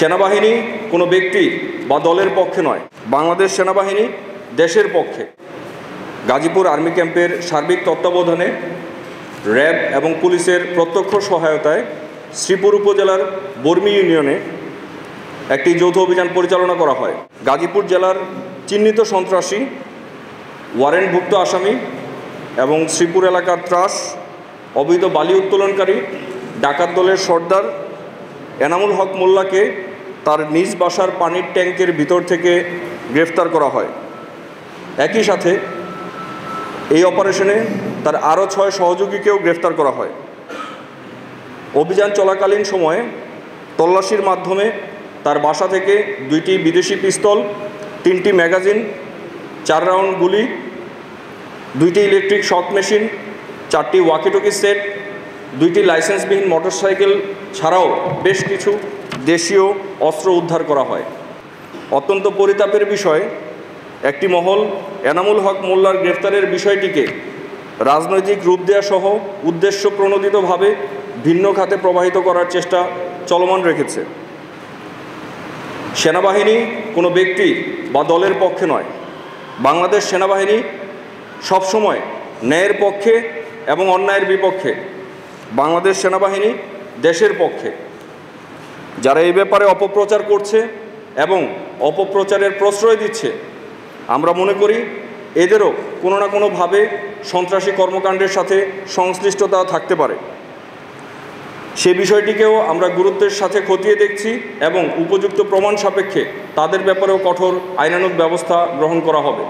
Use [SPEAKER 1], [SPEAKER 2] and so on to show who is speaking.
[SPEAKER 1] সেনাবাহিনী কোনো ব্যক্তি বা দলের পক্ষে নয়, বাংলাদেশ সেনাবাহিনী দেশের পক্ষে। গাজীপুর আর্মি ক্যাম্পের সার্বিক তত্ত্বাবধানে র্যাব এবং পুলিশের প্রত্যক্ষ সহায়তায় শ্রীপুর উপজেলার বর্মি ইউনিয়নে একটি যৌথ অভিযান পরিচালনা করা হয়। গাজীপুর জেলার চিহ্নিত সন্ত্রাসী, ওয়ারেন্টভুক্ত আসামি এবং শ্রীপুর এলাকার ত্রাস, অবৈধ বালি উত্তোলনকারী ডাকাত দলের সর্দার এনামুল হক মোল্লাকে তার নিজ বাসার পানির ট্যাঙ্কের ভিতর থেকে গ্রেফতার করা হয়। একই সাথে এই অপারেশনে তার আরও 6 সহযোগীকেও গ্রেফতার করা হয়। অভিযান চলাকালীন সময়ে তল্লাশির মাধ্যমে তার বাসা থেকে 2টি বিদেশি পিস্তল, 3টি ম্যাগাজিন, 4 রাউন্ড গুলি, 2টি ইলেকট্রিক শক মেশিন, 4টি ওয়াকিটকি সেট, 2টি লাইসেন্সবিহীন মোটরসাইকেল ছাড়াও বেশ কিছু দেশীয় অস্ত্র উদ্ধার করা হয়। অত্যন্ত পরিতাপের বিষয়, একটি মহল এনামুল হক মোল্লার গ্রেফতারের বিষয়টিকে রাজনৈতিক রূপ দেওয়া সহ উদ্দেশ্য প্রণোদিতভাবে ভিন্ন খাতে প্রবাহিত করার চেষ্টা চলমান রেখেছে। সেনাবাহিনী কোনো ব্যক্তি বা দলের পক্ষে নয়, বাংলাদেশ সেনাবাহিনী সবসময় ন্যায়ের পক্ষে এবং অন্যায়ের বিপক্ষে। বাংলাদেশ সেনাবাহিনী দেশের পক্ষে। যারা এই ব্যাপারে অপপ্রচার করছে এবং অপপ্রচারের প্রশ্রয় দিচ্ছে, আমরা মনে করি এদেরও কোনো না কোনোভাবে সন্ত্রাসী কর্মকাণ্ডের সাথে সংশ্লিষ্টতা থাকতে পারে। সে বিষয়টিকেও আমরা গুরুত্বের সাথে খতিয়ে দেখছি এবং উপযুক্ত প্রমাণ সাপেক্ষে তাদের ব্যাপারেও কঠোর আইনানুগ ব্যবস্থা গ্রহণ করা হবে।